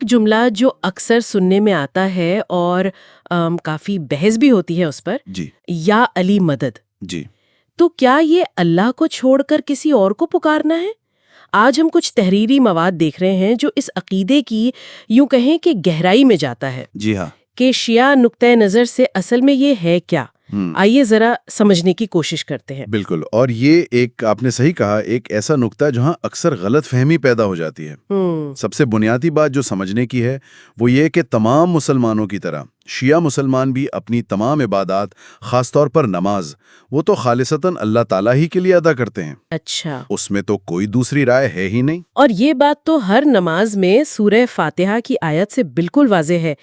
ایک جملہ جو اکثر سننے میں آتا ہے اور کافی بحث بھی ہوتی ہے اس پر، جی یا علی مدد، جی تو کیا یہ اللہ کو چھوڑ کر کسی اور کو پکارنا ہے؟ آج ہم کچھ تحریری مواد دیکھ رہے ہیں جو اس عقیدے کی یوں کہیں کہ گہرائی میں جاتا ہے جی ہاں کہ شیعہ نقطۂ نظر سے اصل میں یہ ہے کیا۔ آئیے ذرا سمجھنے کی کوشش کرتے ہیں۔ بالکل، اور یہ ایک آپ نے صحیح کہا، ایک ایسا نقطہ جہاں اکثر غلط فہمی پیدا ہو جاتی ہے۔ سب سے بنیادی بات جو سمجھنے کی ہے وہ یہ کہ تمام مسلمانوں کی طرح شیعہ مسلمان بھی اپنی تمام عبادات، خاص طور پر نماز، وہ تو خالصتاً اللہ تعالیٰ ہی کے لیے ادا کرتے ہیں۔ اچھا، اس میں تو کوئی دوسری رائے ہے ہی نہیں۔ اور یہ بات تو ہر نماز میں سورہ فاتحہ کی آیت سے بالکل واضح ہے،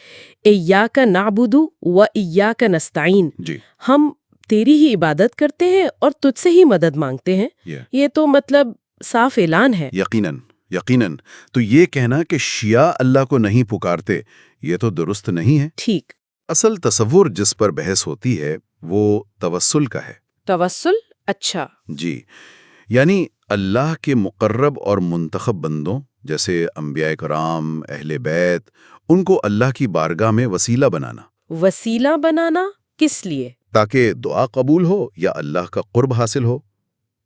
ایاک نعبد و ایاک نستعین، جی ہم تیری ہی عبادت کرتے ہیں اور تجھ سے ہی مدد مانگتے ہیں۔ یہ تو مطلب صاف اعلان ہے۔ یقیناً تو یہ کہنا کہ شیعہ اللہ کو نہیں پکارتے، یہ تو درست نہیں ہے۔ ٹھیک۔ اصل تصور جس پر بحث ہوتی ہے وہ توسل کا ہے۔ توسل؟ اچھا جی، یعنی اللہ کے مقرب اور منتخب بندوں جیسے انبیاء کرام، اہل بیت، ان کو اللہ کی بارگاہ میں وسیلہ بنانا۔ وسیلہ بنانا کس لیے؟ تاکہ دعا قبول ہو یا اللہ کا قرب حاصل ہو۔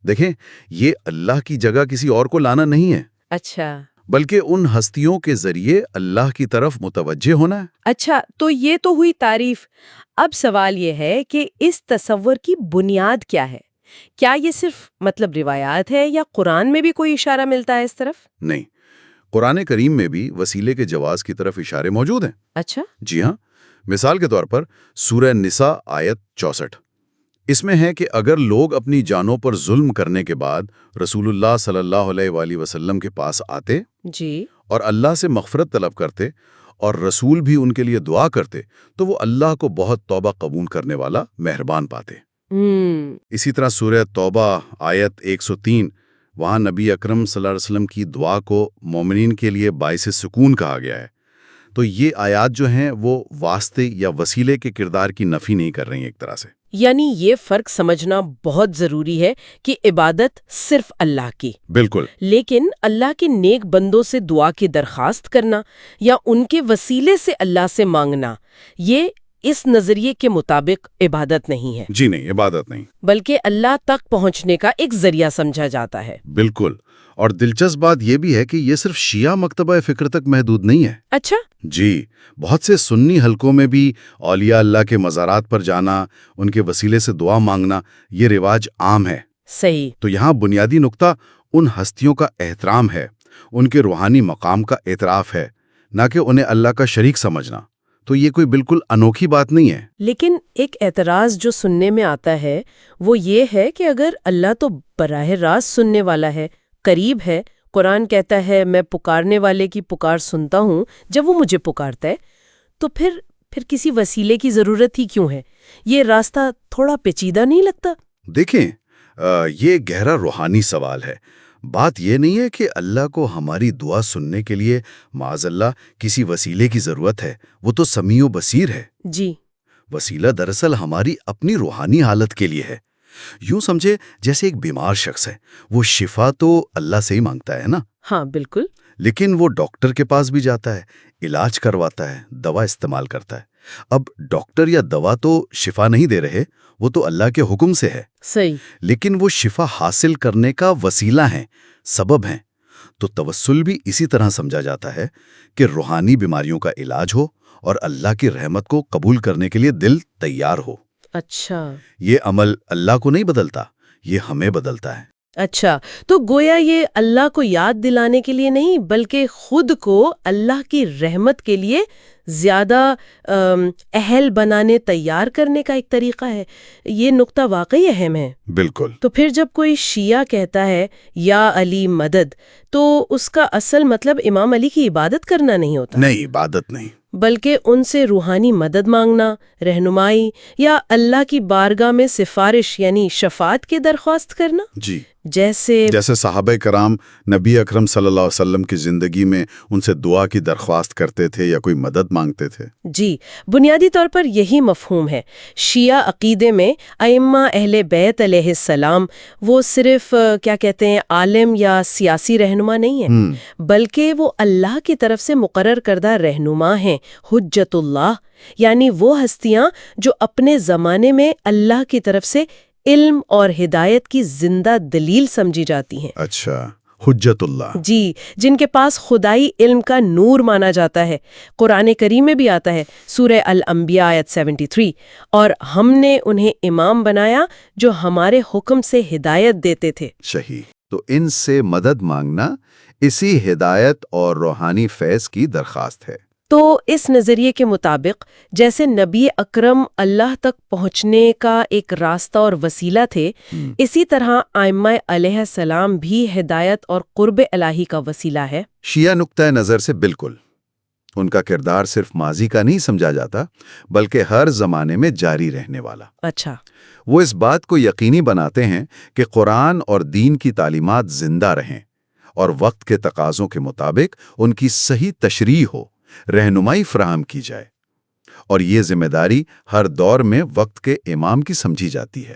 دیکھیں، یہ اللہ کی جگہ کسی اور کو لانا نہیں ہے، اچھا، بلکہ ان ہستیوں کے ذریعے اللہ کی طرف متوجہ ہونا ہے۔ اچھا، تو یہ تو ہوئی تعریف۔ اب سوال یہ ہے کہ اس تصور کی بنیاد کیا ہے؟ کیا یہ صرف روایات ہے یا قرآن میں بھی کوئی اشارہ ملتا ہے اس طرف؟ نہیں، قرآن کریم میں بھی وسیلے کے جواز کی طرف اشارے موجود ہیں۔ اچھا، جی ہاں، مثال کے طور پر سورہ نساء آیت 64، اس میں ہے کہ اگر لوگ اپنی جانوں پر ظلم کرنے کے بعد رسول اللہ صلی اللہ علیہ وآلہ وسلم کے پاس آتے جی اور اللہ سے مغفرت طلب کرتے اور رسول بھی ان کے لیے دعا کرتے تو وہ اللہ کو بہت توبہ قبول کرنے والا مہربان پاتے۔ اسی طرح سورہ توبہ آیت 103، وہاں نبی اکرم صلی اللہ علیہ وسلم کی دعا کو مومنین کے لیے باعث سکون کہا گیا ہے۔ تو یہ آیات جو ہیں وہ واسطے یا وسیلے کے کردار کی نفی نہیں کر رہی ہیں ایک طرح سے۔ یعنی یہ فرق سمجھنا بہت ضروری ہے کہ عبادت صرف اللہ کی، بالکل، لیکن اللہ کے نیک بندوں سے دعا کی درخواست کرنا یا ان کے وسیلے سے اللہ سے مانگنا، یہ اس نظریے کے مطابق عبادت نہیں ہے۔ جی نہیں، عبادت نہیں، بلکہ اللہ تک پہنچنے کا ایک ذریعہ سمجھا جاتا ہے۔ بالکل، اور دلچسپ بات یہ بھی ہے کہ یہ صرف شیعہ مکتبہ فکر تک محدود نہیں ہے۔ اچھا، جی، بہت سے سنی حلقوں میں بھی اولیاء اللہ کے مزارات پر جانا، ان کے وسیلے سے دعا مانگنا، یہ رواج عام ہے۔ صحیح۔ تو یہاں بنیادی نقطہ ان ہستیوں کا احترام ہے، ان کے روحانی مقام کا اعتراف ہے، نہ کہ انہیں اللہ کا شریک سمجھنا۔ تو یہ کوئی بالکل انوکھی بات نہیں ہے۔ لیکن ایک اعتراض جو سننے میں آتا ہے وہ یہ ہے کہ اگر اللہ تو براہ راست سننے والا ہے، قریب ہے، قرآن کہتا ہے میں پکارنے والے کی پکار سنتا ہوں جب وہ مجھے پکارتا ہے، تو پھر کسی وسیلے کی ضرورت ہی کیوں ہے؟ یہ راستہ تھوڑا پیچیدہ نہیں لگتا؟ دیکھیں، یہ گہرا روحانی سوال ہے۔ بات یہ نہیں ہے کہ اللہ کو ہماری دعا سننے کے لیے معاذ اللہ کسی وسیلے کی ضرورت ہے، وہ تو سمیع و بصیر ہے۔ جی، وسیلہ دراصل ہماری اپنی روحانی حالت کے لیے ہے۔ یوں سمجھے جیسے ایک بیمار شخص ہے، وہ شفا تو اللہ سے ہی مانگتا ہے نا؟ ہاں بالکل، لیکن وہ ڈاکٹر کے پاس بھی جاتا ہے، علاج کرواتا ہے، دوا استعمال کرتا ہے۔ اب ڈاکٹر یا دوا تو شفا نہیں دے رہے، وہ تو اللہ کے حکم سے ہے۔ صحیح، لیکن وہ شفا حاصل کرنے کا وسیلہ ہیں، سبب ہیں۔ تو توسل بھی اسی طرح سمجھا جاتا ہے کہ روحانی بیماریوں کا علاج ہو اور اللہ کی رحمت کو قبول کرنے کے لیے دل تیار ہو۔ اچھا، یہ عمل اللہ کو نہیں بدلتا، یہ ہمیں بدلتا ہے۔ اچھا، تو گویا یہ اللہ کو یاد دلانے کے لیے نہیں بلکہ خود کو اللہ کی رحمت کے لیے زیادہ اہل بنانے، تیار کرنے کا ایک طریقہ ہے۔ یہ نقطہ واقعی اہم ہے۔ بالکل۔ تو پھر جب کوئی شیعہ کہتا ہے یا علی مدد، تو اس کا اصل مطلب امام علی کی عبادت کرنا نہیں ہوتا؟ نہیں، عبادت نہیں، بلکہ ان سے روحانی مدد مانگنا، رہنمائی یا اللہ کی بارگاہ میں سفارش یعنی شفاعت کی درخواست کرنا؟ جی، جیسے صحابہ کرام نبی اکرم صلی اللہ علیہ وسلم کی زندگی میں ان سے دعا کی درخواست کرتے تھے یا کوئی مدد مانگتے تھے؟ جی، بنیادی طور پر یہی مفہوم ہے۔ شیعہ عقیدے میں ائمہ اہل بیت علیہ السلام وہ صرف کیا کہتے ہیں عالم یا سیاسی رہنما نہیں ہیں، بلکہ وہ اللہ کی طرف سے مقرر کردہ رہنما ہیں، حجت اللہ، یعنی وہ ہستیاں جو اپنے زمانے میں اللہ کی طرف سے علم اور ہدایت کی زندہ دلیل سمجھی جاتی ہیں۔ اچھا، حجت اللہ۔ جی، جن کے پاس خدائی علم کا نور مانا جاتا ہے۔ قرآن کریم میں بھی آتا ہے، سورہ الانبیاء آیت 73، اور ہم نے انہیں امام بنایا جو ہمارے حکم سے ہدایت دیتے تھے۔ صحیح، تو ان سے مدد مانگنا اسی ہدایت اور روحانی فیض کی درخواست ہے۔ تو اس نظریے کے مطابق جیسے نبی اکرم اللہ تک پہنچنے کا ایک راستہ اور وسیلہ تھے، اسی طرح ائمہ علیہ السلام بھی ہدایت اور قرب الہی کا وسیلہ ہے۔ شیعہ نقطۂ نظر سے بالکل، ان کا کردار صرف ماضی کا نہیں سمجھا جاتا بلکہ ہر زمانے میں جاری رہنے والا۔ اچھا، وہ اس بات کو یقینی بناتے ہیں کہ قرآن اور دین کی تعلیمات زندہ رہیں اور وقت کے تقاضوں کے مطابق ان کی صحیح تشریح ہو، رہنمائی فراہم کی جائے، اور یہ ذمہ داری ہر دور میں وقت کے امام کی سمجھی جاتی ہے۔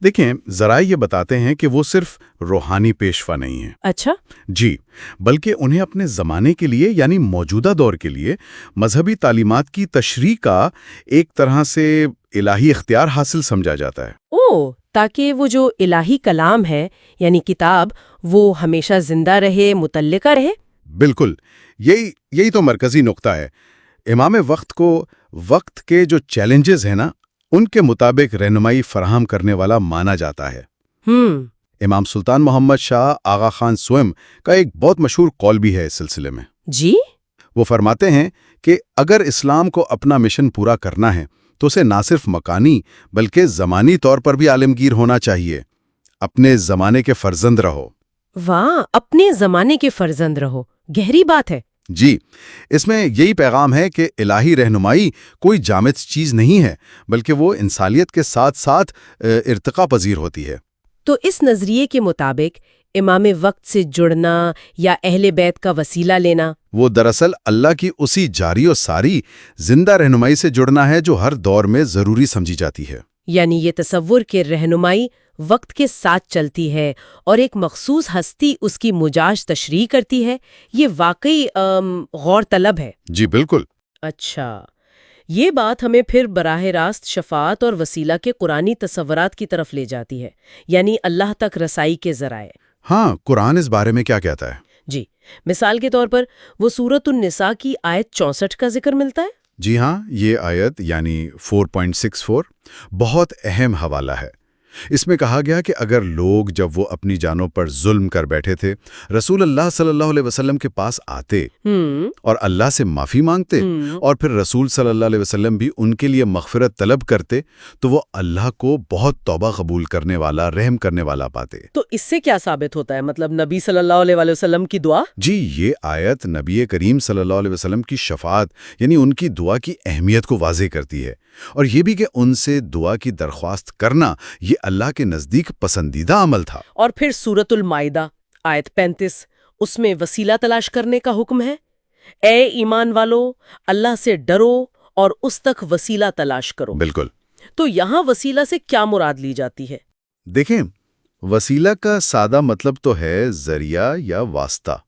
دیکھیں، ذرائع یہ بتاتے ہیں کہ وہ صرف روحانی پیشوا نہیں ہیں۔ اچھا، جی، بلکہ انہیں اپنے زمانے کے لیے یعنی موجودہ دور کے لیے مذہبی تعلیمات کی تشریح کا ایک طرح سے الہی اختیار حاصل سمجھا جاتا ہے۔ تاکہ وہ جو الہی کلام ہے یعنی کتاب وہ ہمیشہ زندہ رہے، متعلقہ رہے۔ بالکل، یہی تو مرکزی نقطہ ہے۔ امام وقت کو وقت کے جو چیلنجز ہیں نا، ان کے مطابق رہنمائی فراہم کرنے والا مانا جاتا ہے۔ امام سلطان محمد شاہ آغا خان سوئم کا ایک بہت مشہور قول بھی ہے اس سلسلے میں۔ جی، وہ فرماتے ہیں کہ اگر اسلام کو اپنا مشن پورا کرنا ہے تو اسے نہ صرف مکانی بلکہ زمانی طور پر بھی عالمگیر ہونا چاہیے۔ اپنے زمانے کے فرزند رہو۔ واہ، اپنے زمانے کے فرزند رہو، گہری بات ہے۔ جی، اس میں یہی پیغام ہے کہ الہی رہنمائی کوئی جامد چیز نہیں ہے، بلکہ وہ انسانیت کے ساتھ ساتھ ارتقا پذیر ہوتی ہے۔ تو اس نظریے کے مطابق امام وقت سے جڑنا یا اہل بیت کا وسیلہ لینا، وہ دراصل اللہ کی اسی جاری و ساری زندہ رہنمائی سے جڑنا ہے جو ہر دور میں ضروری سمجھی جاتی ہے۔ یعنی یہ تصور کہ رہنمائی وقت کے ساتھ چلتی ہے اور ایک مخصوص ہستی اس کی مجاز تشریح کرتی ہے، یہ واقعی غور طلب ہے۔ جی بالکل۔ اچھا، یہ بات ہمیں پھر براہ راست شفاعت اور وسیلہ کے قرآنی تصورات کی طرف لے جاتی ہے، یعنی اللہ تک رسائی کے ذرائع۔ ہاں، قرآن اس بارے میں کیا کہتا ہے؟ جی، مثال کے طور پر وہ سورۃ النساء کی آیت 64 کا ذکر ملتا ہے۔ جی ہاں، یہ آیت یعنی 4.64 بہت اہم حوالہ ہے۔ اس میں کہا گیا کہ اگر لوگ جب وہ اپنی جانوں پر ظلم کر بیٹھے تھے رسول اللہ صلی اللہ علیہ وسلم کے پاس آتے اور اللہ سے معافی مانگتے اور پھر رسول صلی اللہ علیہ وسلم بھی ان کے لیے مغفرت طلب کرتے تو وہ اللہ کو بہت توبہ قبول کرنے والا، رحم کرنے والا پاتے۔ تو اس سے کیا ثابت ہوتا ہے؟ مطلب نبی صلی اللہ علیہ وسلم کی دعا؟ جی، یہ آیت نبی کریم صلی اللہ علیہ وسلم کی شفاعت یعنی ان کی دعا کی اہمیت کو واضح کرتی ہے، اور یہ بھی کہ ان سے دعا کی درخواست کرنا یہ اللہ کے نزدیک پسندیدہ عمل تھا۔ اور پھر سورۃ المائدہ آیت 35، اس میں وسیلہ تلاش کرنے کا حکم ہے۔ اے ایمان والو، اللہ سے ڈرو اور اس تک وسیلہ تلاش کرو۔ بالکل۔ تو یہاں وسیلہ سے کیا مراد لی جاتی ہے؟ دیکھیں، وسیلہ کا سادہ مطلب تو ہے ذریعہ یا واسطہ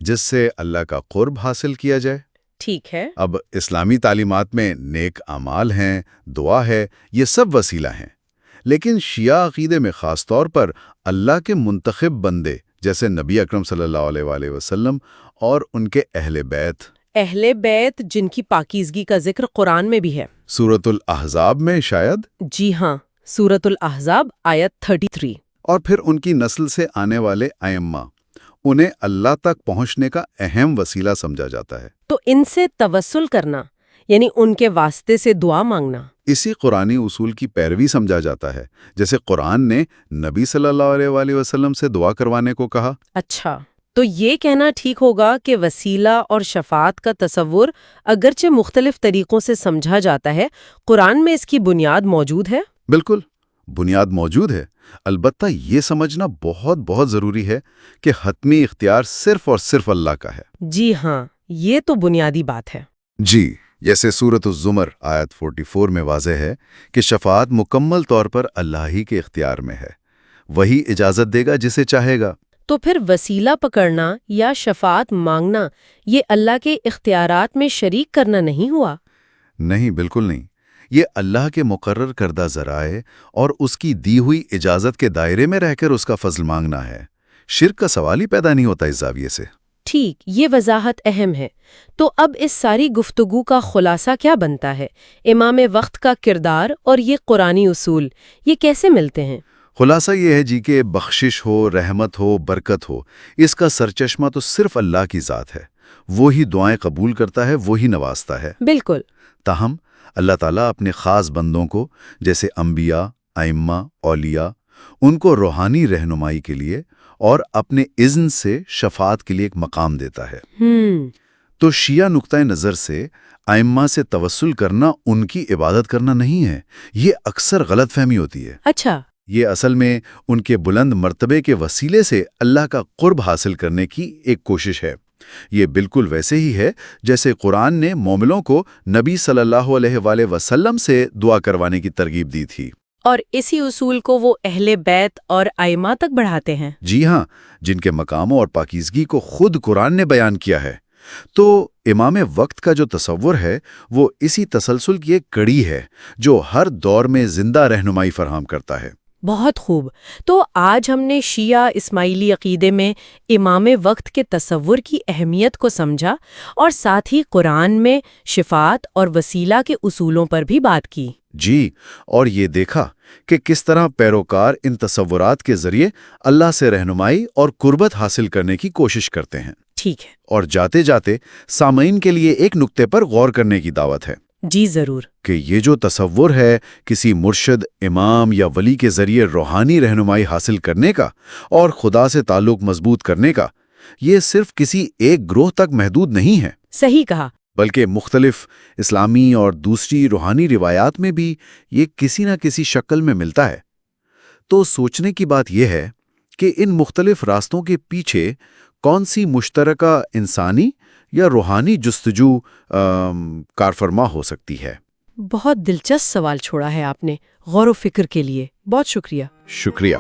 جس سے اللہ کا قرب حاصل کیا جائے۔ ٹھیک ہے۔ اب اسلامی تعلیمات میں نیک اعمال ہیں، دعا ہے، یہ سب وسیلہ ہیں، لیکن شیعہ عقیدے میں خاص طور پر اللہ کے منتخب بندے جیسے نبی اکرم صلی اللہ علیہ وآلہ وسلم اور ان کے اہل بیت جن کی پاکیزگی کا ذکر قرآن میں بھی ہے، سورۃ الاحزاب میں شاید۔ جی ہاں، سورۃ الاحزاب آیت 33۔ اور پھر ان کی نسل سے آنے والے ائمہ، انہیں اللہ تک پہنچنے کا اہم وسیلہ سمجھا جاتا ہے۔ تو ان سے توسل کرنا یعنی ان کے واسطے سے دعا مانگنا اسی قرآنی اصول کی پیروی سمجھا جاتا ہے، جیسے قرآن نے نبی صلی اللہ علیہ وآلہ وسلم سے دعا کروانے کو کہا۔ اچھا، تو یہ کہنا ٹھیک ہوگا کہ وسیلہ اور شفاعت کا تصور اگرچہ مختلف طریقوں سے سمجھا جاتا ہے، قرآن میں اس کی بنیاد موجود ہے؟ بالکل، بنیاد موجود ہے۔ البتہ یہ سمجھنا بہت بہت ضروری ہے کہ حتمی اختیار صرف اور صرف اللہ کا ہے۔ جی ہاں، یہ تو بنیادی بات ہے۔ جی، جیسے سورۃ الزمر آیت 44 میں واضح ہے کہ شفاعت مکمل طور پر اللہ ہی کے اختیار میں ہے، وہی اجازت دے گا جسے چاہے گا۔ تو پھر وسیلہ پکڑنا یا شفاعت مانگنا یہ اللہ کے اختیارات میں شریک کرنا نہیں ہوا؟ نہیں، بالکل نہیں۔ یہ اللہ کے مقرر کردہ ذرائع اور اس کی دی ہوئی اجازت کے دائرے میں رہ کر اس کا فضل مانگنا ہے۔ شرک کا سوال ہی پیدا نہیں ہوتا اس زاویے سے۔ ٹھیک، یہ وضاحت اہم ہے۔ تو اب اس ساری گفتگو کا خلاصہ کیا بنتا ہے؟ امام وقت کا کردار اور یہ قرآنی اصول، یہ کیسے ملتے ہیں؟ خلاصہ یہ ہے کہ بخشش ہو، رحمت ہو، برکت ہو، اس کا سرچشمہ تو صرف اللہ کی ذات ہے۔ وہی دعائیں قبول کرتا ہے، وہی نوازتا ہے۔ بالکل۔ تاہم اللہ تعالیٰ اپنے خاص بندوں کو، جیسے انبیاء، ائمہ، اولیاء، ان کو روحانی رہنمائی کے لیے اور اپنے اذن سے شفاعت کے لیے ایک مقام دیتا ہے۔ تو شیعہ نقطۂ نظر سے ائمہ سے توسل کرنا ان کی عبادت کرنا نہیں ہے، یہ اکثر غلط فہمی ہوتی ہے۔ اچھا۔ یہ اصل میں ان کے بلند مرتبے کے وسیلے سے اللہ کا قرب حاصل کرنے کی ایک کوشش ہے۔ یہ بالکل ویسے ہی ہے جیسے قرآن نے مومنوں کو نبی صلی اللہ علیہ وآلہ وسلم سے دعا کروانے کی ترغیب دی تھی۔ اور اسی اصول کو وہ اہل بیت اور ائمہ تک بڑھاتے ہیں۔ جی ہاں، جن کے مقاموں اور پاکیزگی کو خود قرآن نے بیان کیا ہے۔ تو امام وقت کا جو تصور ہے وہ اسی تسلسل کی ایک کڑی ہے جو ہر دور میں زندہ رہنمائی فراہم کرتا ہے۔ بہت خوب۔ تو آج ہم نے شیعہ اسماعیلی عقیدے میں امام وقت کے تصور کی اہمیت کو سمجھا اور ساتھ ہی قرآن میں شفاعت اور وسیلہ کے اصولوں پر بھی بات کی۔ جی، اور یہ دیکھا کہ کس طرح پیروکار ان تصورات کے ذریعے اللہ سے رہنمائی اور قربت حاصل کرنے کی کوشش کرتے ہیں۔ ٹھیک ہے۔ اور جاتے جاتے سامعین کے لیے ایک نقطے پر غور کرنے کی دعوت ہے۔ جی ضرور۔ کہ یہ جو تصور ہے کسی مرشد، امام یا ولی کے ذریعے روحانی رہنمائی حاصل کرنے کا اور خدا سے تعلق مضبوط کرنے کا، یہ صرف کسی ایک گروہ تک محدود نہیں ہے۔ صحیح کہا۔ بلکہ مختلف اسلامی اور دوسری روحانی روایات میں بھی یہ کسی نہ کسی شکل میں ملتا ہے۔ تو سوچنے کی بات یہ ہے کہ ان مختلف راستوں کے پیچھے کون سی مشترکہ انسانی یا روحانی جستجو کارفرما ہو سکتی ہے؟ بہت دلچسپ سوال چھوڑا ہے آپ نے، غور و فکر کے لیے بہت شکریہ۔ شکریہ۔